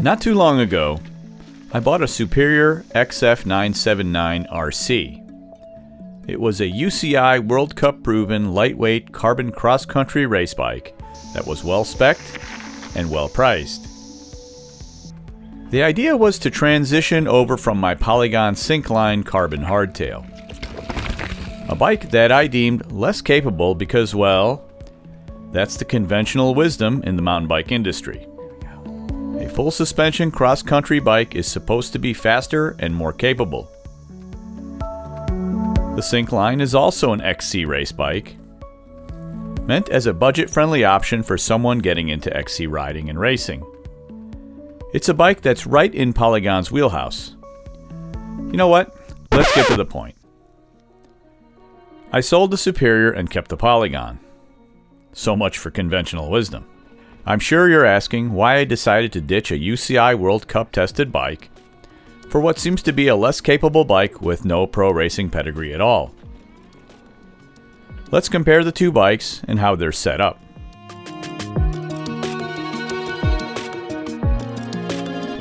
Not too long ago, I bought a Superior XF979RC. It was a UCI World Cup proven lightweight carbon cross-country race bike that was well spec'd and well priced. The idea was to transition over from my Polygon Syncline carbon hardtail. A bike that I deemed less capable because, well, that's the conventional wisdom in the mountain bike industry. A full suspension cross-country bike is supposed to be faster and more capable. The Syncline is also an XC race bike, meant as a budget-friendly option for someone getting into XC riding and racing. It's a bike that's right in Polygon's wheelhouse. You know what? Let's get to the point. I sold the Superior and kept the Polygon. So much for conventional wisdom. I'm sure you're asking why I decided to ditch a UCI World Cup tested bike for what seems to be a less capable bike with no pro racing pedigree at all. Let's compare the two bikes and how they're set up.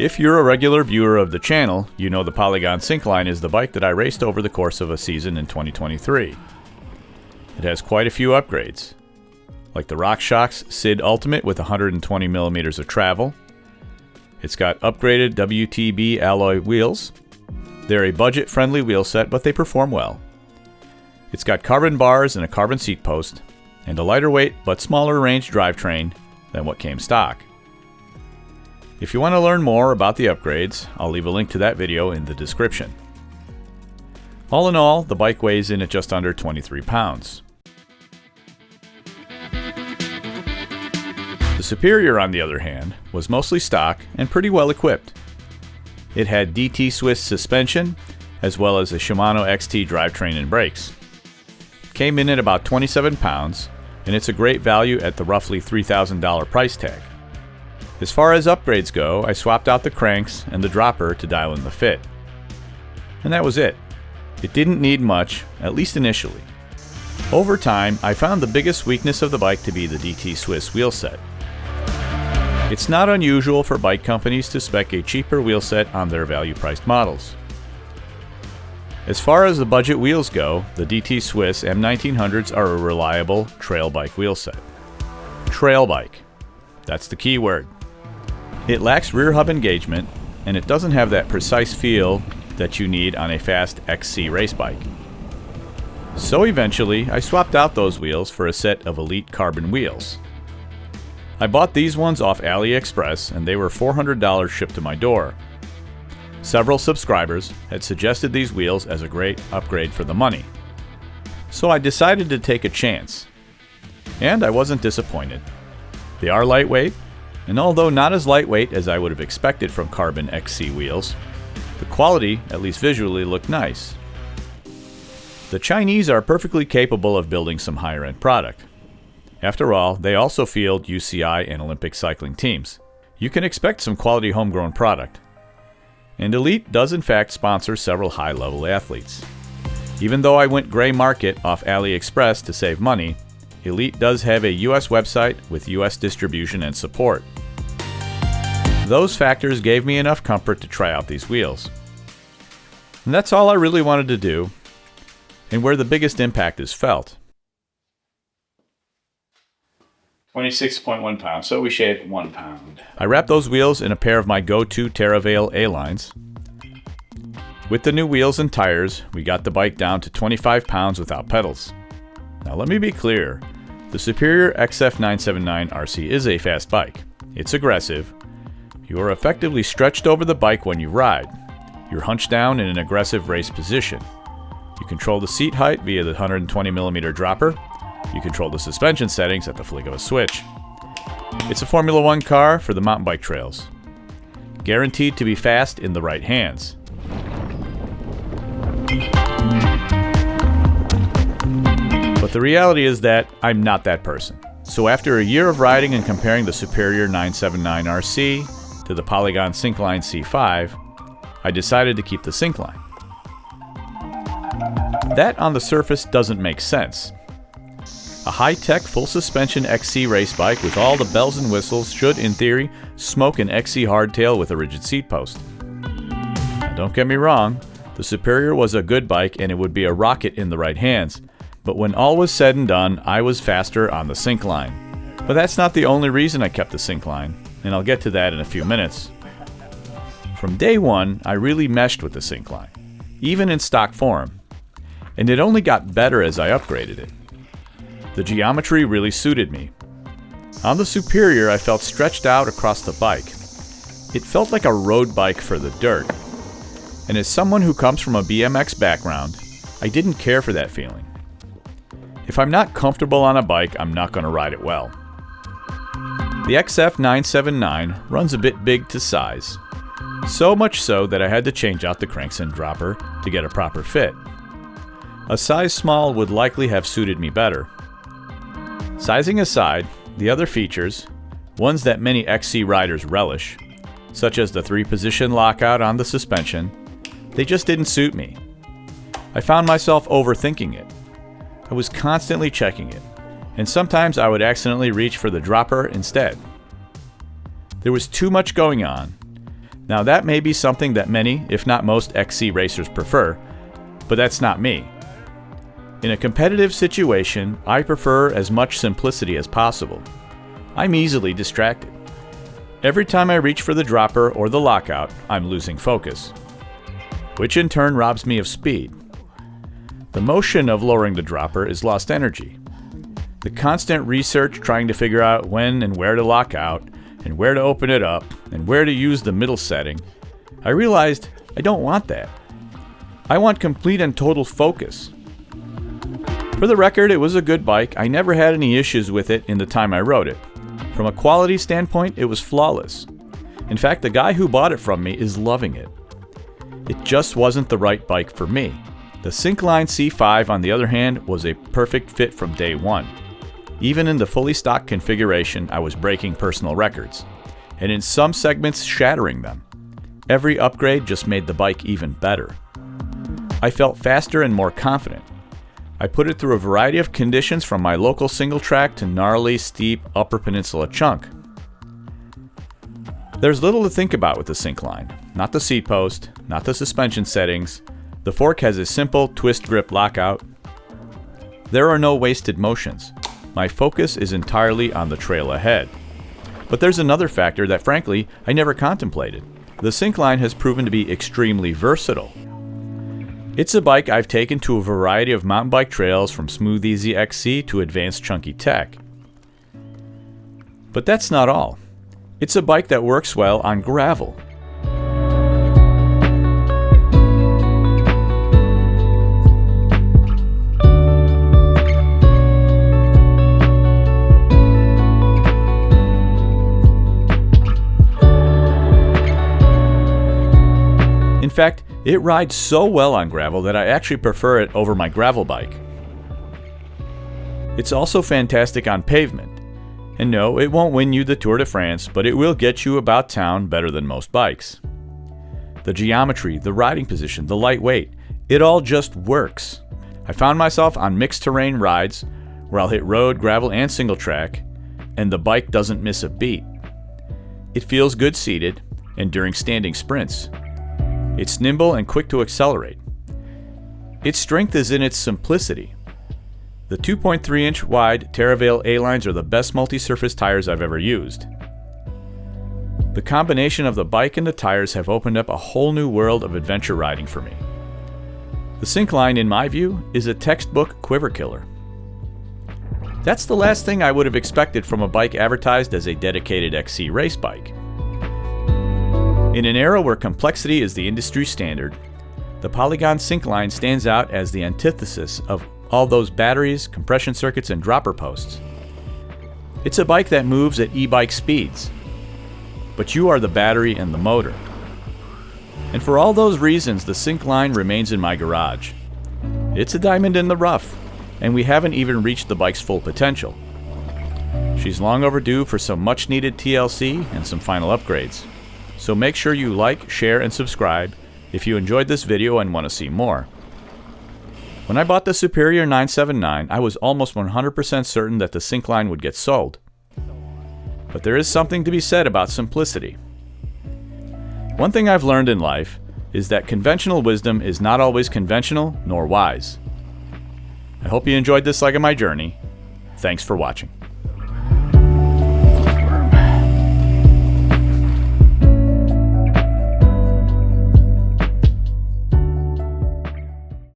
If you're a regular viewer of the channel, you know the Polygon Syncline is the bike that I raced over the course of a season in 2023. It has quite a few upgrades, like the RockShox SID Ultimate with 120mm of travel. It's got upgraded WTB alloy wheels. They're a budget-friendly wheel set, but they perform well. It's got carbon bars and a carbon seat post, and a lighter weight but smaller range drivetrain than what came stock. If you want to learn more about the upgrades, I'll leave a link to that video in the description. All in all, the bike weighs in at just under 23 pounds. The Superior, on the other hand, was mostly stock and pretty well equipped. It had DT Swiss suspension, as well as a Shimano XT drivetrain and brakes. It came in at about 27 pounds, and it's a great value at the roughly $3,000 price tag. As far as upgrades go, I swapped out the cranks and the dropper to dial in the fit. And that was it. It didn't need much, at least initially. Over time, I found the biggest weakness of the bike to be the DT Swiss wheel set. It's not unusual for bike companies to spec a cheaper wheel set on their value-priced models. As far as the budget wheels go, the DT Swiss M1900s are a reliable trail bike wheel set. Trail bike. That's the key word. It lacks rear hub engagement, and it doesn't have that precise feel that you need on a fast XC race bike. So eventually, I swapped out those wheels for a set of Elite carbon wheels. I bought these ones off AliExpress, and they were $400 shipped to my door. Several subscribers had suggested these wheels as a great upgrade for the money. So I decided to take a chance. And I wasn't disappointed. They are lightweight, and although not as lightweight as I would have expected from carbon XC wheels, the quality, at least visually, looked nice. The Chinese are perfectly capable of building some higher-end product. After all, they also field UCI and Olympic cycling teams. You can expect some quality homegrown product. And Elite does in fact sponsor several high-level athletes. Even though I went gray market off AliExpress to save money, Elite does have a US website with US distribution and support. Those factors gave me enough comfort to try out these wheels. And that's all I really wanted to do, and where the biggest impact is felt. 26.1 pounds, so we shaved 1 pound. I wrapped those wheels in a pair of my go-to Terravale A-lines. With the new wheels and tires, we got the bike down to 25 pounds without pedals. Now let me be clear, the Superior XF979RC is a fast bike. It's aggressive. You are effectively stretched over the bike when you ride. You're hunched down in an aggressive race position. You control the seat height via the 120mm dropper. You control the suspension settings at the flick of a switch. It's a Formula One car for the mountain bike trails. Guaranteed to be fast in the right hands. But the reality is that I'm not that person. So after a year of riding and comparing the Superior 979RC to the Polygon Syncline C5, I decided to keep the Syncline. That on the surface doesn't make sense. A high-tech full suspension XC race bike with all the bells and whistles should, in theory, smoke an XC hardtail with a rigid seat post. Now, don't get me wrong, the Superior was a good bike and it would be a rocket in the right hands, but when all was said and done, I was faster on the Syncline. But that's not the only reason I kept the Syncline, and I'll get to that in a few minutes. From day one, I really meshed with the Syncline, even in stock form, and it only got better as I upgraded it. The geometry really suited me. On the Superior, I felt stretched out across the bike. It felt like a road bike for the dirt. And as someone who comes from a BMX background, I didn't care for that feeling. If I'm not comfortable on a bike, I'm not going to ride it well. The XF979 runs a bit big to size. So much so that I had to change out the cranks and dropper to get a proper fit. A size small would likely have suited me better. Sizing aside, the other features, ones that many XC riders relish, such as the 3-position lockout on the suspension, they just didn't suit me. I found myself overthinking it. I was constantly checking it, and sometimes I would accidentally reach for the dropper instead. There was too much going on. Now that may be something that many, if not most, XC racers prefer, but that's not me. In a competitive situation, I prefer as much simplicity as possible. I'm easily distracted. Every time I reach for the dropper or the lockout, I'm losing focus, which in turn robs me of speed. The motion of lowering the dropper is lost energy. The constant research trying to figure out when and where to lock out, and where to open it up, and where to use the middle setting, I realized I don't want that. I want complete and total focus. For the record, it was a good bike. I never had any issues with it in the time I rode it. From a quality standpoint, it was flawless. In fact, the guy who bought it from me is loving it. It just wasn't the right bike for me. The Syncline C5, on the other hand, was a perfect fit from day one. Even in the fully stock configuration, I was breaking personal records, and in some segments shattering them. Every upgrade just made the bike even better. I felt faster and more confident. I put it through a variety of conditions from my local single track to gnarly, steep Upper Peninsula chunk. There's little to think about with the Syncline. Not the seat post, not the suspension settings. The fork has a simple twist grip lockout. There are no wasted motions. My focus is entirely on the trail ahead. But there's another factor that frankly I never contemplated. The Syncline has proven to be extremely versatile. It's a bike I've taken to a variety of mountain bike trails, from smooth easy XC to advanced chunky tech. But that's not all. It's a bike that works well on gravel. In fact, it rides so well on gravel that I actually prefer it over my gravel bike. It's also fantastic on pavement. And no, it won't win you the Tour de France, but it will get you about town better than most bikes. The geometry, the riding position, the lightweight, it all just works. I found myself on mixed terrain rides where I'll hit road, gravel, and single track, and the bike doesn't miss a beat. It feels good seated and during standing sprints. It's nimble and quick to accelerate. Its strength is in its simplicity. The 2.3-inch wide Terravale A-lines are the best multi-surface tires I've ever used. The combination of the bike and the tires have opened up a whole new world of adventure riding for me. The Syncline, in my view, is a textbook quiver killer. That's the last thing I would have expected from a bike advertised as a dedicated XC race bike. In an era where complexity is the industry standard, the Polygon Syncline stands out as the antithesis of all those batteries, compression circuits, and dropper posts. It's a bike that moves at e-bike speeds, but you are the battery and the motor. And for all those reasons, the Syncline remains in my garage. It's a diamond in the rough, and we haven't even reached the bike's full potential. She's long overdue for some much-needed TLC and some final upgrades. So make sure you like, share, and subscribe if you enjoyed this video and want to see more. When I bought the Superior 979, I was almost 100% certain that the Syncline would get sold. But there is something to be said about simplicity. One thing I've learned in life is that conventional wisdom is not always conventional nor wise. I hope you enjoyed this leg of my journey. Thanks for watching.